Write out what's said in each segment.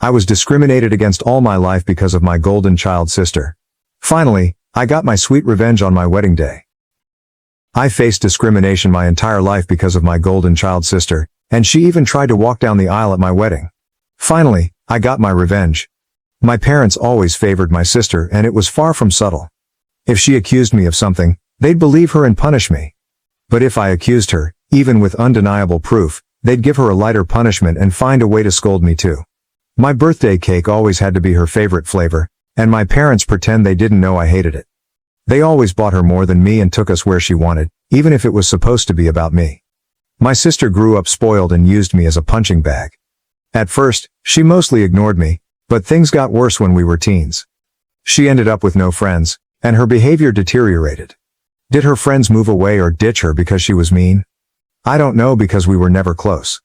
I was discriminated against all my life because of my golden child sister. Finally, I got my sweet revenge on my wedding day. I faced discrimination my entire life because of my golden child sister, and she even tried to walk down the aisle at my wedding. Finally, I got my revenge. My parents always favored my sister, and it was far from subtle. If she accused me of something, they'd believe her and punish me. But if I accused her, even with undeniable proof, they'd give her a lighter punishment and find a way to scold me too. My birthday cake always had to be her favorite flavor, and my parents pretend they didn't know I hated it. They always bought her more than me and took us where she wanted, even if it was supposed to be about me. My sister grew up spoiled and used me as a punching bag. At first, she mostly ignored me, but things got worse when we were teens. She ended up with no friends, and her behavior deteriorated. Did her friends move away or ditch her because she was mean? I don't know, because we were never close.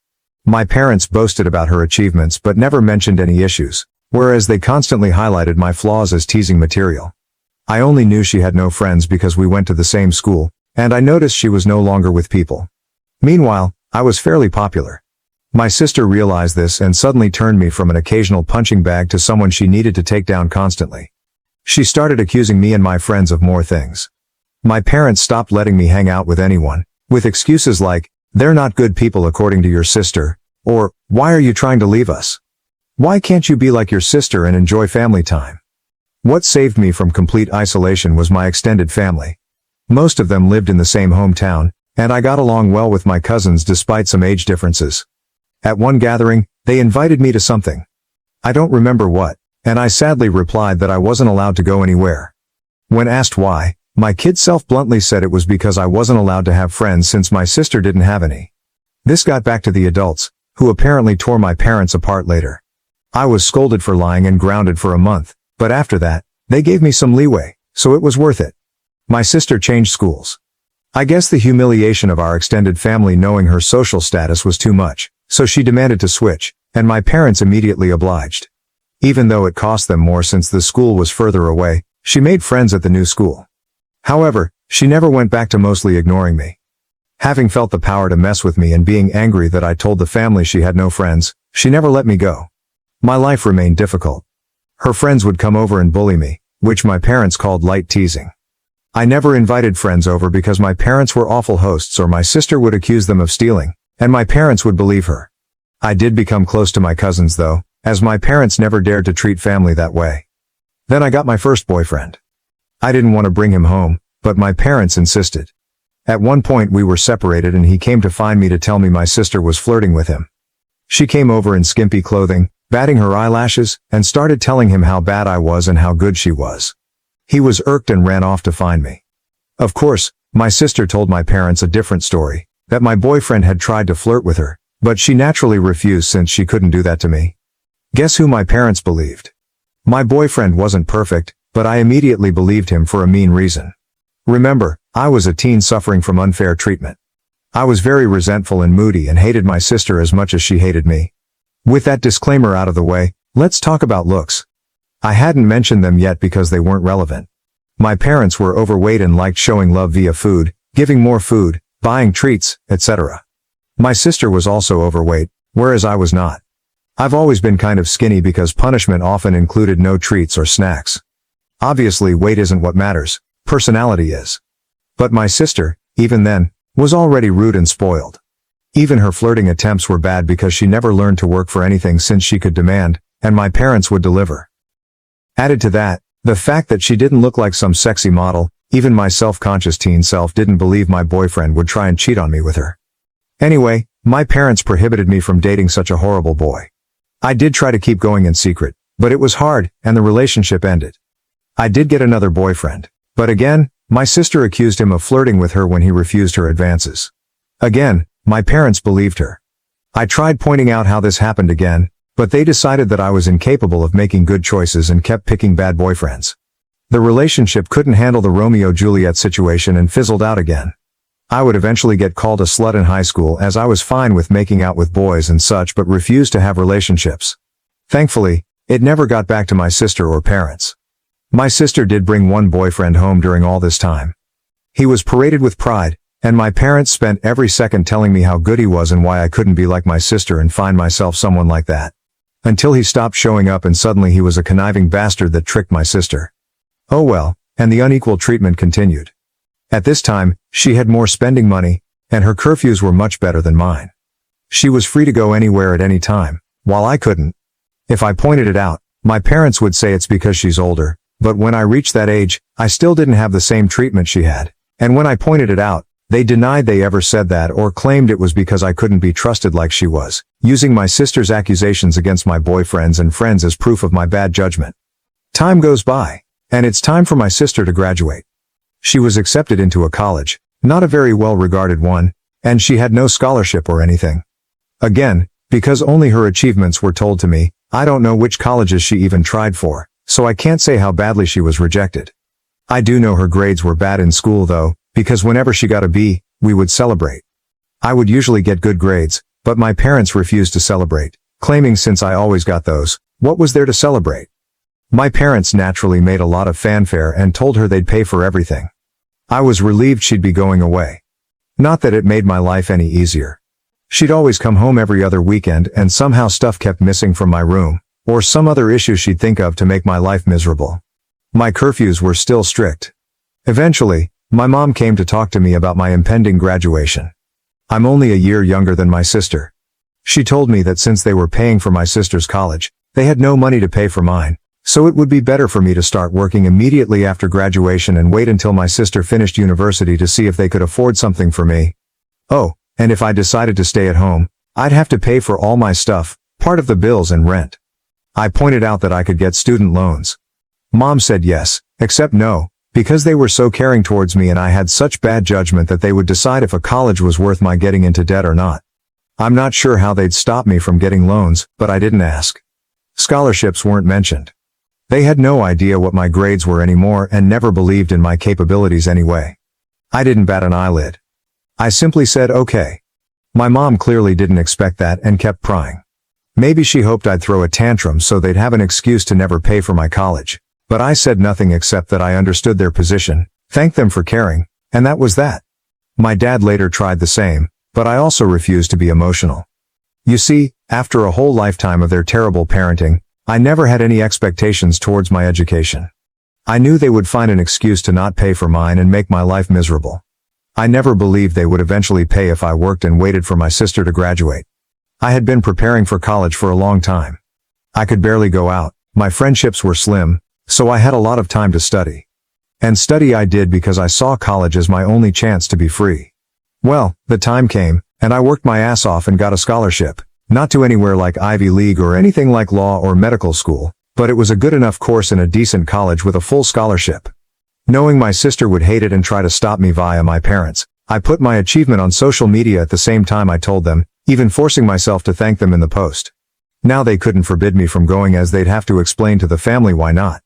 My parents boasted about her achievements but never mentioned any issues, whereas they constantly highlighted my flaws as teasing material. I only knew she had no friends because we went to the same school, and I noticed she was no longer with people. Meanwhile, I was fairly popular. My sister realized this and suddenly turned me from an occasional punching bag to someone she needed to take down constantly. She started accusing me and my friends of more things. My parents stopped letting me hang out with anyone, with excuses like, "They're not good people according to your sister," or, "Why are you trying to leave us? Why can't you be like your sister and enjoy family time?" What saved me from complete isolation was my extended family. Most of them lived in the same hometown, and I got along well with my cousins despite some age differences. At one gathering, they invited me to something. I don't remember what, and I sadly replied that I wasn't allowed to go anywhere. When asked why, my kid self bluntly said it was because I wasn't allowed to have friends since my sister didn't have any. This got back to the adults, who apparently tore my parents apart later. I was scolded for lying and grounded for a month, but after that, they gave me some leeway, so it was worth it. My sister changed schools. I guess the humiliation of our extended family knowing her social status was too much, so she demanded to switch, and my parents immediately obliged. Even though it cost them more since the school was further away, she made friends at the new school. However, she never went back to mostly ignoring me. Having felt the power to mess with me and being angry that I told the family she had no friends, she never let me go. My life remained difficult. Her friends would come over and bully me, which my parents called light teasing. I never invited friends over because my parents were awful hosts, or my sister would accuse them of stealing, and my parents would believe her. I did become close to my cousins though, as my parents never dared to treat family that way. Then I got my first boyfriend. I didn't want to bring him home, but my parents insisted. At one point we were separated and he came to find me to tell me my sister was flirting with him. She came over in skimpy clothing, batting her eyelashes, and started telling him how bad I was and how good she was. He was irked and ran off to find me. Of course, my sister told my parents a different story, that my boyfriend had tried to flirt with her, but she naturally refused since she couldn't do that to me. Guess who my parents believed? My boyfriend wasn't perfect, but I immediately believed him for a mean reason. Remember, I was a teen suffering from unfair treatment. I was very resentful and moody and hated my sister as much as she hated me. With that disclaimer out of the way, let's talk about looks. I hadn't mentioned them yet because they weren't relevant. My parents were overweight and liked showing love via food, giving more food, buying treats, etc. My sister was also overweight, whereas I was not. I've always been kind of skinny because punishment often included no treats or snacks. Obviously, weight isn't what matters, personality is. But my sister, even then, was already rude and spoiled. Even her flirting attempts were bad because she never learned to work for anything since she could demand, and my parents would deliver. Added to that, the fact that she didn't look like some sexy model, even my self-conscious teen self didn't believe my boyfriend would try and cheat on me with her. Anyway, my parents prohibited me from dating such a horrible boy. I did try to keep going in secret, but it was hard, and the relationship ended. I did get another boyfriend, but again, my sister accused him of flirting with her when he refused her advances. Again, my parents believed her. I tried pointing out how this happened again, but they decided that I was incapable of making good choices and kept picking bad boyfriends. The relationship couldn't handle the Romeo-Juliet situation and fizzled out again. I would eventually get called a slut in high school as I was fine with making out with boys and such but refused to have relationships. Thankfully, it never got back to my sister or parents. My sister did bring one boyfriend home during all this time. He was paraded with pride, and my parents spent every second telling me how good he was and why I couldn't be like my sister and find myself someone like that. Until he stopped showing up and suddenly he was a conniving bastard that tricked my sister. Oh well, and the unequal treatment continued. At this time, she had more spending money, and her curfews were much better than mine. She was free to go anywhere at any time, while I couldn't. If I pointed it out, my parents would say it's because she's older, but when I reached that age, I still didn't have the same treatment she had. And when I pointed it out, they denied they ever said that or claimed it was because I couldn't be trusted like she was, using my sister's accusations against my boyfriends and friends as proof of my bad judgment. Time goes by, and it's time for my sister to graduate. She was accepted into a college, not a very well-regarded one, and she had no scholarship or anything. Again, because only her achievements were told to me, I don't know which colleges she even tried for, so I can't say how badly she was rejected. I do know her grades were bad in school though, because whenever she got a B, we would celebrate. I would usually get good grades, but my parents refused to celebrate, claiming since I always got those, what was there to celebrate? My parents naturally made a lot of fanfare and told her they'd pay for everything. I was relieved she'd be going away. Not that it made my life any easier. She'd always come home every other weekend and somehow stuff kept missing from my room, or some other issue she'd think of to make my life miserable. My curfews were still strict. Eventually, my mom came to talk to me about my impending graduation. I'm only a year younger than my sister. She told me that since they were paying for my sister's college, they had no money to pay for mine, so it would be better for me to start working immediately after graduation and wait until my sister finished university to see if they could afford something for me. Oh, and if I decided to stay at home, I'd have to pay for all my stuff, part of the bills and rent. I pointed out that I could get student loans. Mom said yes, except no, because they were so caring towards me and I had such bad judgment that they would decide if a college was worth my getting into debt or not. I'm not sure how they'd stop me from getting loans, but I didn't ask. Scholarships weren't mentioned. They had no idea what my grades were anymore and never believed in my capabilities anyway. I didn't bat an eyelid. I simply said okay. My mom clearly didn't expect that and kept prying. Maybe she hoped I'd throw a tantrum so they'd have an excuse to never pay for my college, but I said nothing except that I understood their position, thanked them for caring, and that was that. My dad later tried the same, but I also refused to be emotional. You see, after a whole lifetime of their terrible parenting, I never had any expectations towards my education. I knew they would find an excuse to not pay for mine and make my life miserable. I never believed they would eventually pay if I worked and waited for my sister to graduate. I had been preparing for college for a long time. I could barely go out, my friendships were slim, so I had a lot of time to study. And study I did because I saw college as my only chance to be free. Well, the time came, and I worked my ass off and got a scholarship, not to anywhere like Ivy League or anything like law or medical school, but it was a good enough course in a decent college with a full scholarship. Knowing my sister would hate it and try to stop me via my parents, I put my achievement on social media at the same time I told them, even forcing myself to thank them in the post. Now they couldn't forbid me from going as they'd have to explain to the family why not.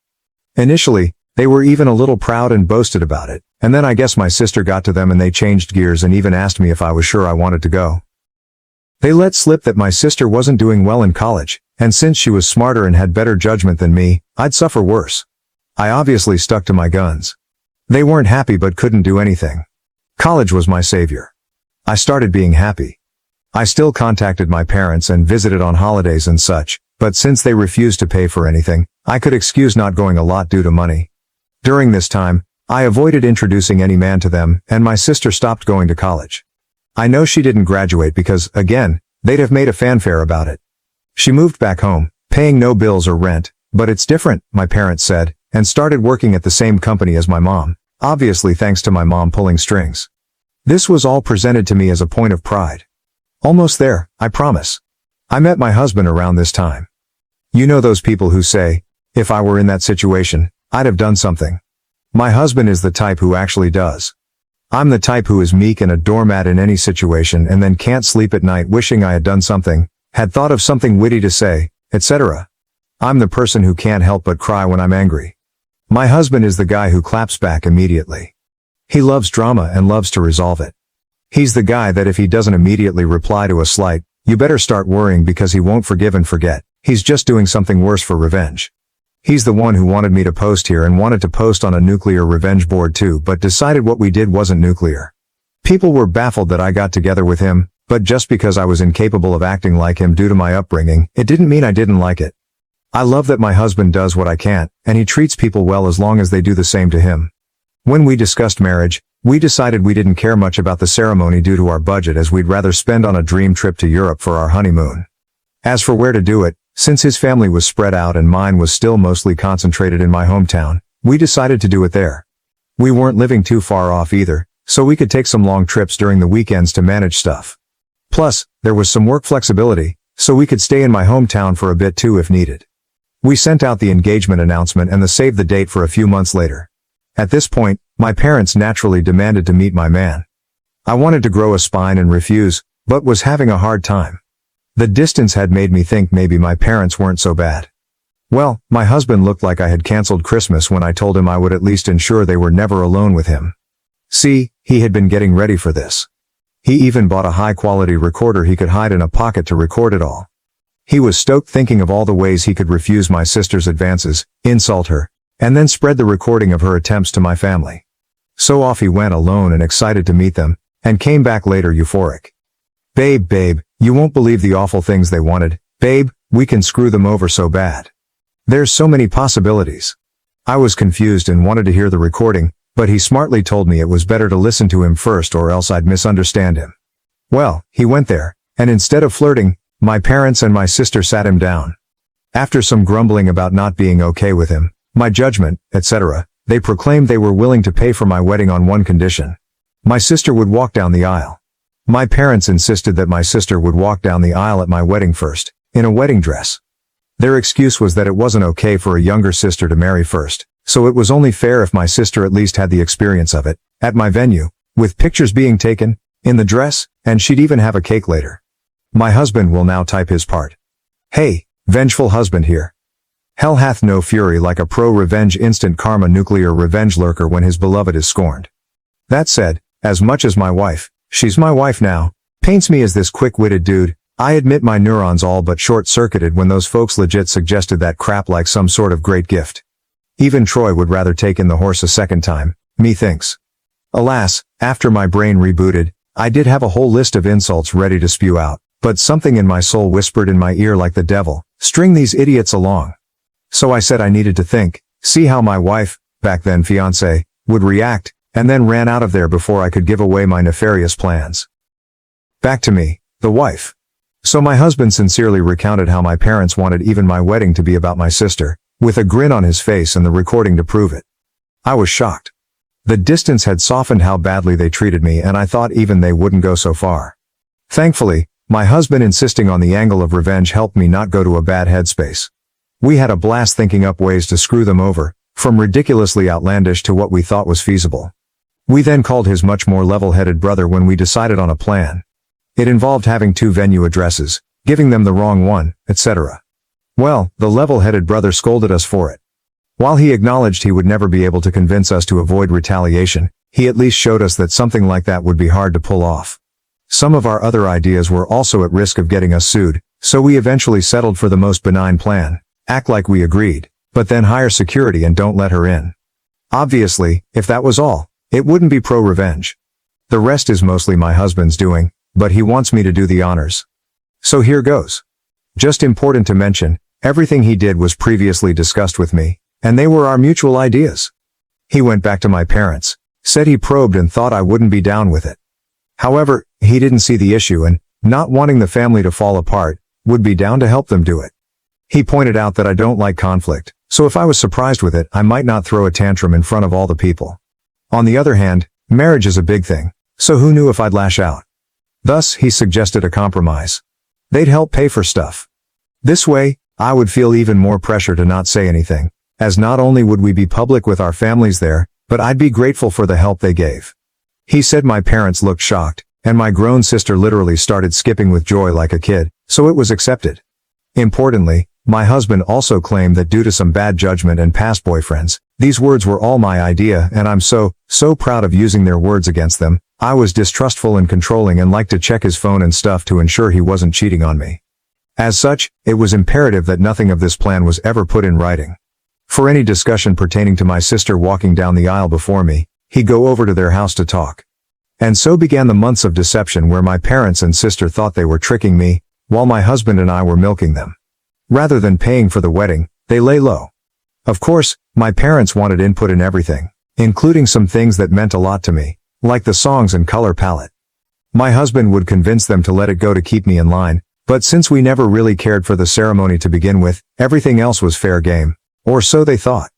Initially, they were even a little proud and boasted about it, and then I guess my sister got to them and they changed gears and even asked me if I was sure I wanted to go. They let slip that my sister wasn't doing well in college, and since she was smarter and had better judgment than me, I'd suffer worse. I obviously stuck to my guns. They weren't happy but couldn't do anything. College was my savior. I started being happy. I still contacted my parents and visited on holidays and such, but since they refused to pay for anything, I could excuse not going a lot due to money. During this time, I avoided introducing any man to them, and my sister stopped going to college. I know she didn't graduate because, again, they'd have made a fanfare about it. She moved back home, paying no bills or rent, but it's different, my parents said, and started working at the same company as my mom, obviously thanks to my mom pulling strings. This was all presented to me as a point of pride. Almost there, I promise. I met my husband around this time. You know those people who say, if I were in that situation, I'd have done something. My husband is the type who actually does. I'm the type who is meek and a doormat in any situation and then can't sleep at night wishing I had done something, had thought of something witty to say, etc. I'm the person who can't help but cry when I'm angry. My husband is the guy who claps back immediately. He loves drama and loves to resolve it. He's the guy that if he doesn't immediately reply to a slight, you better start worrying because he won't forgive and forget. He's just doing something worse for revenge. He's the one who wanted me to post here and wanted to post on a nuclear revenge board too, but decided what we did wasn't nuclear. People were baffled that I got together with him, But just because I was incapable of acting like him due to my upbringing, it didn't mean I didn't like it. I love that my husband does what I can't, and he treats people well as long as they do the same to him. When we discussed marriage, we decided we didn't care much about the ceremony due to our budget, as we'd rather spend on a dream trip to Europe for our honeymoon. As for where to do it, since his family was spread out and mine was still mostly concentrated in my hometown, we decided to do it there. We weren't living too far off either, so we could take some long trips during the weekends to manage stuff. Plus, there was some work flexibility, so we could stay in my hometown for a bit too if needed. We sent out the engagement announcement and the save the date for a few months later. At this point, my parents naturally demanded to meet my man. I wanted to grow a spine and refuse, but was having a hard time. The distance had made me think maybe my parents weren't so bad. Well, my husband looked like I had canceled Christmas when I told him I would at least ensure they were never alone with him. See, he had been getting ready for this. He even bought a high-quality recorder he could hide in a pocket to record it all. He was stoked thinking of all the ways he could refuse my sister's advances, insult her, and then spread the recording of her attempts to my family. So off he went alone and excited to meet them, and came back later euphoric. Babe, you won't believe the awful things they wanted. Babe, we can screw them over so bad. There's so many possibilities. I was confused and wanted to hear the recording, but he smartly told me it was better to listen to him first or else I'd misunderstand him. Well, he went there, and instead of flirting, my parents and my sister sat him down. After some grumbling about not being okay with him, my judgment, etc., they proclaimed they were willing to pay for my wedding on one condition. My sister would walk down the aisle. My parents insisted that my sister would walk down the aisle at my wedding first, in a wedding dress. Their excuse was that it wasn't okay for a younger sister to marry first, so it was only fair if my sister at least had the experience of it, at my venue, with pictures being taken, in the dress, and she'd even have a cake later. My husband will now type his part. Hey, vengeful husband here. Hell hath no fury like a pro-revenge instant karma nuclear revenge lurker when his beloved is scorned. That said, as much as my wife, she's my wife now, paints me as this quick-witted dude, I admit my neurons all but short-circuited when those folks legit suggested that crap like some sort of great gift. Even Troy would rather take in the horse a second time, methinks. Alas, after my brain rebooted, I did have a whole list of insults ready to spew out, but something in my soul whispered in my ear like the devil, string these idiots along. So I said I needed to think, see how my wife, back then fiancée, would react, and then ran out of there before I could give away my nefarious plans. Back to me, the wife. So my husband sincerely recounted how my parents wanted even my wedding to be about my sister, with a grin on his face and the recording to prove it. I was shocked. The distance had softened how badly they treated me, and I thought even they wouldn't go so far. Thankfully, my husband insisting on the angle of revenge helped me not go to a bad headspace. We had a blast thinking up ways to screw them over, from ridiculously outlandish to what we thought was feasible. We then called his much more level-headed brother when we decided on a plan. It involved having 2 venue addresses, giving them the wrong one, etc. Well, the level-headed brother scolded us for it. While he acknowledged he would never be able to convince us to avoid retaliation, he at least showed us that something like that would be hard to pull off. Some of our other ideas were also at risk of getting us sued, so we eventually settled for the most benign plan. Act like we agreed, but then hire security and don't let her in. Obviously, if that was all, it wouldn't be pro-revenge. The rest is mostly my husband's doing, but he wants me to do the honors. So here goes. Just important to mention, everything he did was previously discussed with me, and they were our mutual ideas. He went back to my parents, said he probed and thought I wouldn't be down with it. However, he didn't see the issue and, not wanting the family to fall apart, would be down to help them do it. He pointed out that I don't like conflict, so if I was surprised with it, I might not throw a tantrum in front of all the people. On the other hand, marriage is a big thing, so who knew if I'd lash out? Thus, he suggested a compromise. They'd help pay for stuff. This way, I would feel even more pressure to not say anything, as not only would we be public with our families there, but I'd be grateful for the help they gave. He said my parents looked shocked, and my grown sister literally started skipping with joy like a kid, so it was accepted. Importantly, my husband also claimed that due to some bad judgment and past boyfriends, these words were all my idea, and I'm so proud of using their words against them. I was distrustful and controlling and liked to check his phone and stuff to ensure he wasn't cheating on me. As such, it was imperative that nothing of this plan was ever put in writing. For any discussion pertaining to my sister walking down the aisle before me, he'd go over to their house to talk. And so began the months of deception where my parents and sister thought they were tricking me, while my husband and I were milking them. Rather than paying for the wedding, they lay low. Of course, my parents wanted input in everything, including some things that meant a lot to me, like the songs and color palette. My husband would convince them to let it go to keep me in line, but since we never really cared for the ceremony to begin with, everything else was fair game. Or so they thought.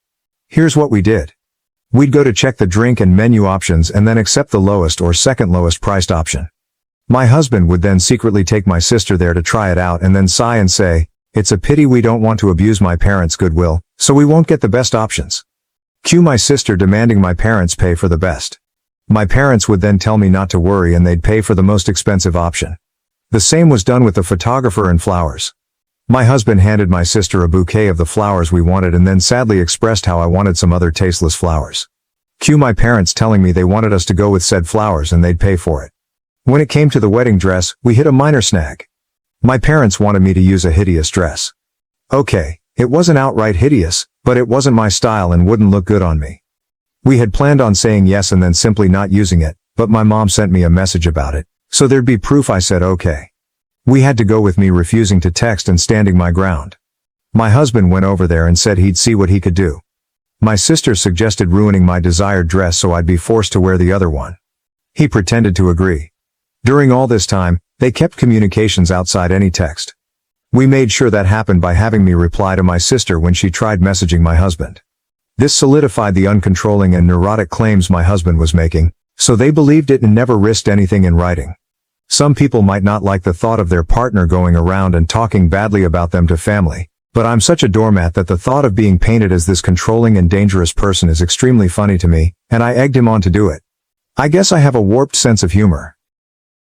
Here's what we did. We'd go to check the drink and menu options and then accept the lowest or second lowest priced option. My husband would then secretly take my sister there to try it out and then sigh and say, "It's a pity we don't want to abuse my parents' goodwill, so we won't get the best options." Cue my sister demanding my parents pay for the best. My parents would then tell me not to worry and they'd pay for the most expensive option. The same was done with the photographer and flowers. My husband handed my sister a bouquet of the flowers we wanted and then sadly expressed how I wanted some other tasteless flowers. Cue my parents telling me they wanted us to go with said flowers and they'd pay for it. When it came to the wedding dress, we hit a minor snag. My parents wanted me to use a hideous dress. Okay, it wasn't outright hideous, but it wasn't my style and wouldn't look good on me. We had planned on saying yes and then simply not using it, but my mom sent me a message about it, so there'd be proof I said okay. We had to go with me refusing to text and standing my ground. My husband went over there and said he'd see what he could do. My sister suggested ruining my desired dress so I'd be forced to wear the other one. He pretended to agree. During all this time, they kept communications outside any text. We made sure that happened by having me reply to my sister when she tried messaging my husband. This solidified the uncontrolling and neurotic claims my husband was making, so they believed it and never risked anything in writing. Some people might not like the thought of their partner going around and talking badly about them to family, but I'm such a doormat that the thought of being painted as this controlling and dangerous person is extremely funny to me, and I egged him on to do it. I guess I have a warped sense of humor.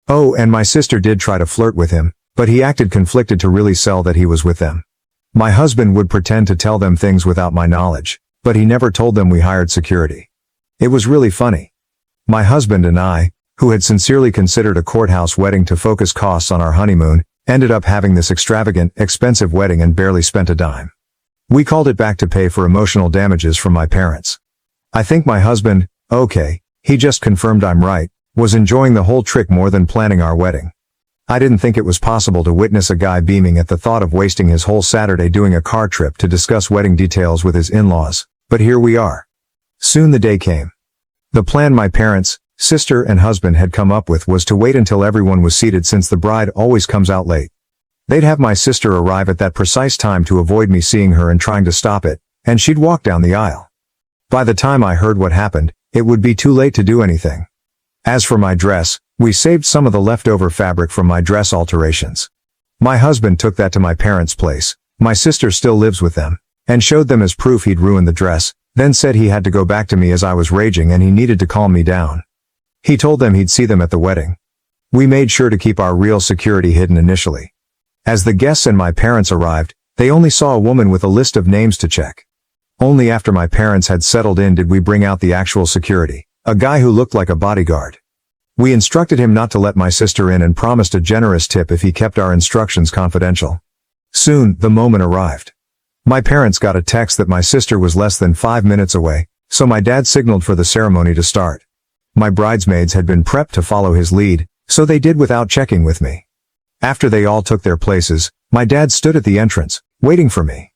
Oh, and my sister did try to flirt with him, but he acted conflicted to really sell that he was with them. My husband would pretend to tell them things without my knowledge, but he never told them we hired security. It was really funny. My husband and I, who had sincerely considered a courthouse wedding to focus costs on our honeymoon, ended up having this extravagant, expensive wedding and barely spent a dime. We called it back to pay for emotional damages from my parents. I think my husband, okay, he just confirmed I'm right, was enjoying the whole trick more than planning our wedding. I didn't think it was possible to witness a guy beaming at the thought of wasting his whole Saturday doing a car trip to discuss wedding details with his in-laws, but here we are. Soon the day came. The plan my parents, sister and husband had come up with was to wait until everyone was seated since the bride always comes out late. They'd have my sister arrive at that precise time to avoid me seeing her and trying to stop it, and she'd walk down the aisle. By the time I heard what happened, it would be too late to do anything. As for my dress, we saved some of the leftover fabric from my dress alterations. My husband took that to my parents' place, my sister still lives with them, and showed them as proof he'd ruined the dress, then said he had to go back to me as I was raging and he needed to calm me down. He told them he'd see them at the wedding. We made sure to keep our real security hidden initially. As the guests and my parents arrived, they only saw a woman with a list of names to check. Only after my parents had settled in did we bring out the actual security, a guy who looked like a bodyguard. We instructed him not to let my sister in and promised a generous tip if he kept our instructions confidential. Soon, the moment arrived. My parents got a text that my sister was less than 5 minutes away, so my dad signaled for the ceremony to start. My bridesmaids had been prepped to follow his lead, so they did without checking with me. After they all took their places, my dad stood at the entrance, waiting for me.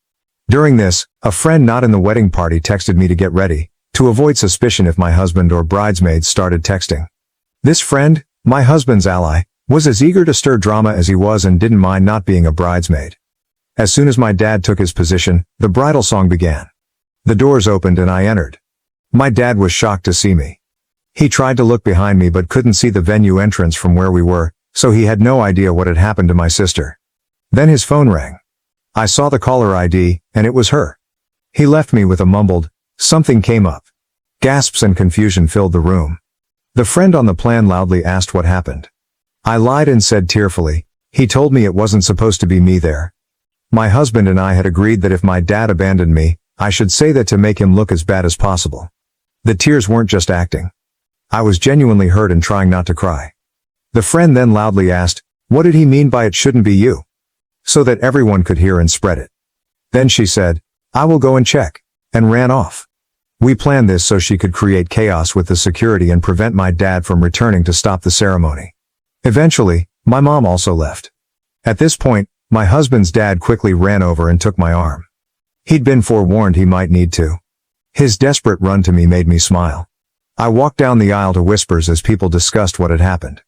During this, a friend not in the wedding party texted me to get ready, to avoid suspicion if my husband or bridesmaids started texting. This friend, my husband's ally, was as eager to stir drama as he was and didn't mind not being a bridesmaid. As soon as my dad took his position, the bridal song began. The doors opened and I entered. My dad was shocked to see me. He tried to look behind me but couldn't see the venue entrance from where we were, so he had no idea what had happened to my sister. Then his phone rang. I saw the caller ID, and it was her. He left me with a mumbled, "Something came up." Gasps and confusion filled the room. The friend on the plan loudly asked what happened. I lied and said tearfully, "He told me it wasn't supposed to be me there." My husband and I had agreed that if my dad abandoned me, I should say that to make him look as bad as possible. The tears weren't just acting. I was genuinely hurt and trying not to cry. The friend then loudly asked, "What did he mean by it shouldn't be you?" So that everyone could hear and spread it. Then she said, "I will go and check," and ran off. We planned this so she could create chaos with the security and prevent my dad from returning to stop the ceremony. Eventually, my mom also left. At this point, my husband's dad quickly ran over and took my arm. He'd been forewarned he might need to. His desperate run to me made me smile. I walked down the aisle to whispers as people discussed what had happened.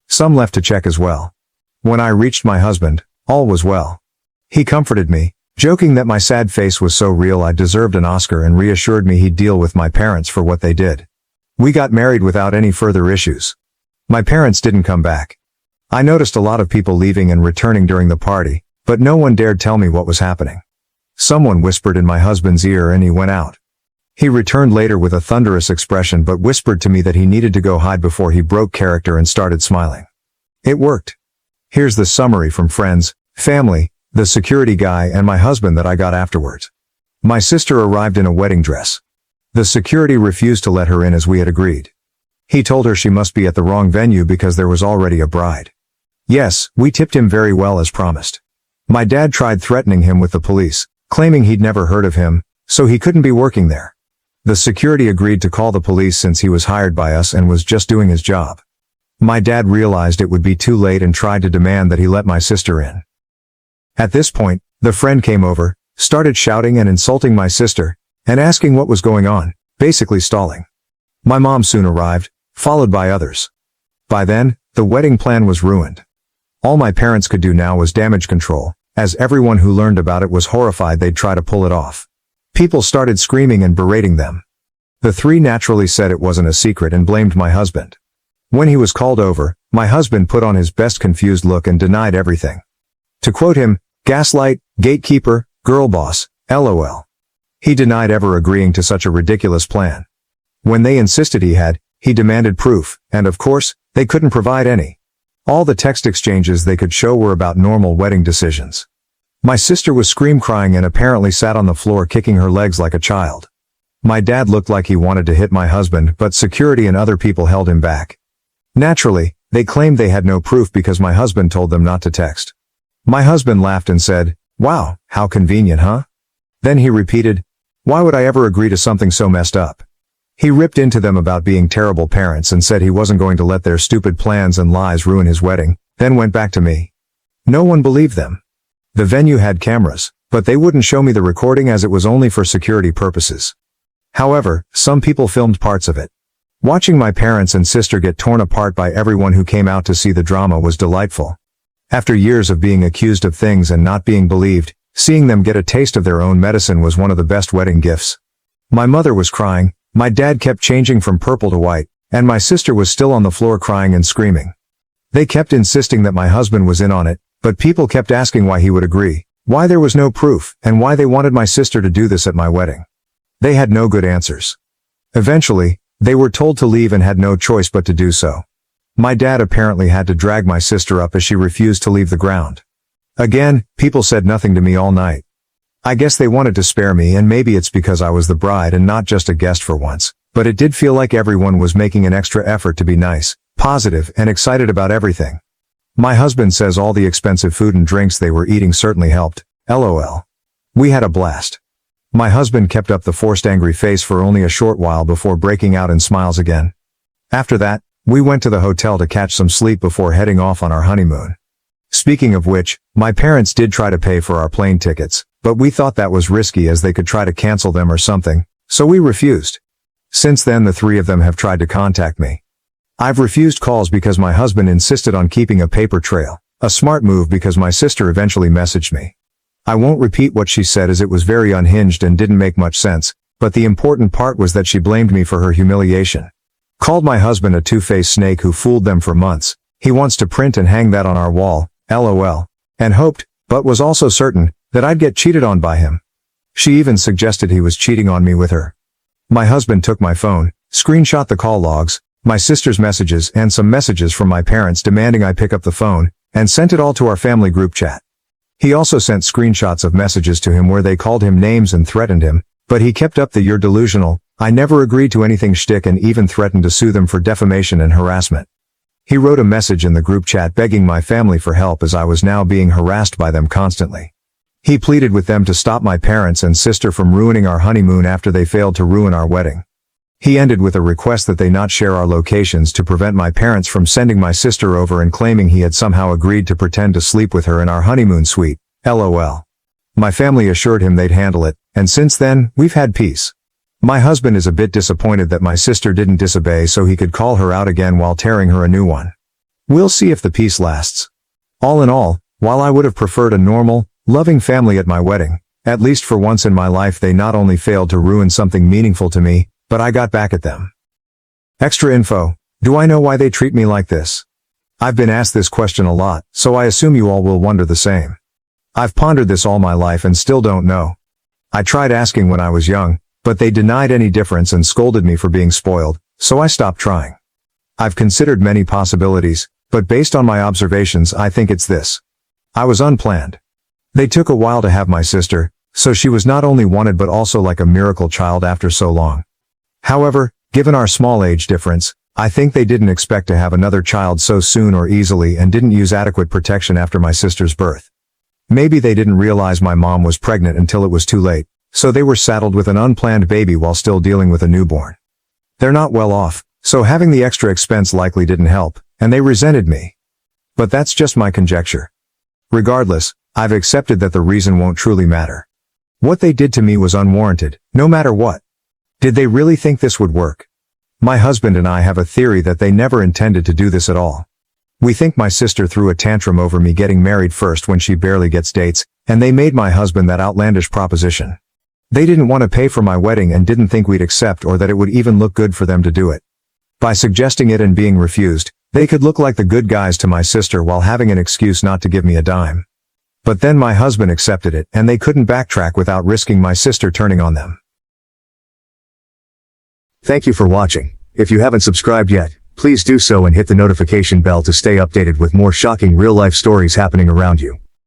Some left to check as well. When I reached my husband, all was well. He comforted me, joking that my sad face was so real I deserved an Oscar, and reassured me he'd deal with my parents for what they did. We got married without any further issues. My parents didn't come back. I noticed a lot of people leaving and returning during the party, but no one dared tell me what was happening. Someone whispered in my husband's ear and he went out. He returned later with a thunderous expression but whispered to me that he needed to go hide before he broke character and started smiling. It worked. Here's the summary from friends, family, the security guy and my husband that I got afterwards. My sister arrived in a wedding dress. The security refused to let her in as we had agreed. He told her she must be at the wrong venue because there was already a bride. Yes, we tipped him very well as promised. My dad tried threatening him with the police, claiming he'd never heard of him, so he couldn't be working there. The security agreed to call the police since he was hired by us and was just doing his job. My dad realized it would be too late and tried to demand that he let my sister in. At this point, the friend came over, started shouting and insulting my sister, and asking what was going on, basically stalling. My mom soon arrived, followed by others. By then, the wedding plan was ruined. All my parents could do now was damage control, as everyone who learned about it was horrified they'd try to pull it off. People started screaming and berating them. The three naturally said it wasn't a secret and blamed my husband. When he was called over, my husband put on his best confused look and denied everything. To quote him, "Gaslight, gatekeeper, girl boss, LOL." He denied ever agreeing to such a ridiculous plan. When they insisted he demanded proof, and of course, they couldn't provide any. All the text exchanges they could show were about normal wedding decisions. My sister was scream-crying and apparently sat on the floor kicking her legs like a child. My dad looked like he wanted to hit my husband, but security and other people held him back. Naturally, they claimed they had no proof because my husband told them not to text. My husband laughed and said, "Wow, how convenient, huh?" Then he repeated, "Why would I ever agree to something so messed up?" He ripped into them about being terrible parents and said he wasn't going to let their stupid plans and lies ruin his wedding, then went back to me. No one believed them. The venue had cameras, but they wouldn't show me the recording as it was only for security purposes. However, some people filmed parts of it. Watching my parents and sister get torn apart by everyone who came out to see the drama was delightful. After years of being accused of things and not being believed, seeing them get a taste of their own medicine was one of the best wedding gifts. My mother was crying, my dad kept changing from purple to white, and my sister was still on the floor crying and screaming. They kept insisting that my husband was in on it, but people kept asking why he would agree, why there was no proof, and why they wanted my sister to do this at my wedding. They had no good answers. Eventually, they were told to leave and had no choice but to do so. My dad apparently had to drag my sister up as she refused to leave the ground. Again, people said nothing to me all night. I guess they wanted to spare me, and maybe it's because I was the bride and not just a guest for once, but it did feel like everyone was making an extra effort to be nice, positive, and excited about everything. My husband says all the expensive food and drinks they were eating certainly helped, LOL. We had a blast. My husband kept up the forced angry face for only a short while before breaking out in smiles again. After that, we went to the hotel to catch some sleep before heading off on our honeymoon. Speaking of which, my parents did try to pay for our plane tickets, but we thought that was risky as they could try to cancel them or something, so we refused. Since then the three of them have tried to contact me. I've refused calls because my husband insisted on keeping a paper trail, a smart move because my sister eventually messaged me. I won't repeat what she said as it was very unhinged and didn't make much sense, but the important part was that she blamed me for her humiliation. Called my husband a two-faced snake who fooled them for months. He wants to print and hang that on our wall, LOL, and hoped, but was also certain, that I'd get cheated on by him. She even suggested he was cheating on me with her. My husband took my phone, screenshot the call logs, my sister's messages and some messages from my parents demanding I pick up the phone, and sent it all to our family group chat. He also sent screenshots of messages to him where they called him names and threatened him, but he kept up the "you're delusional, I never agreed to anything" shtick and even threatened to sue them for defamation and harassment. He wrote a message in the group chat begging my family for help as I was now being harassed by them constantly. He pleaded with them to stop my parents and sister from ruining our honeymoon after they failed to ruin our wedding. He ended with a request that they not share our locations to prevent my parents from sending my sister over and claiming he had somehow agreed to pretend to sleep with her in our honeymoon suite. LOL. My family assured him they'd handle it, and since then, we've had peace. My husband is a bit disappointed that my sister didn't disobey so he could call her out again while tearing her a new one. We'll see if the peace lasts. All in all, while I would have preferred a normal, loving family at my wedding, at least for once in my life they not only failed to ruin something meaningful to me, but I got back at them. Extra info. Do I know why they treat me like this? I've been asked this question a lot, so I assume you all will wonder the same. I've pondered this all my life and still don't know. I tried asking when I was young, but they denied any difference and scolded me for being spoiled, so I stopped trying. I've considered many possibilities, but based on my observations I think it's this. I was unplanned. They took a while to have my sister, so she was not only wanted but also like a miracle child after so long. However, given our small age difference, I think they didn't expect to have another child so soon or easily and didn't use adequate protection after my sister's birth. Maybe they didn't realize my mom was pregnant until it was too late, so they were saddled with an unplanned baby while still dealing with a newborn. They're not well off, so having the extra expense likely didn't help, and they resented me. But that's just my conjecture. Regardless, I've accepted that the reason won't truly matter. What they did to me was unwarranted, no matter what. Did they really think this would work? My husband and I have a theory that they never intended to do this at all. We think my sister threw a tantrum over me getting married first when she barely gets dates, and they made my husband that outlandish proposition. They didn't want to pay for my wedding and didn't think we'd accept or that it would even look good for them to do it. By suggesting it and being refused, they could look like the good guys to my sister while having an excuse not to give me a dime. But then my husband accepted it and they couldn't backtrack without risking my sister turning on them. Thank you for watching. If you haven't subscribed yet, please do so and hit the notification bell to stay updated with more shocking real-life stories happening around you.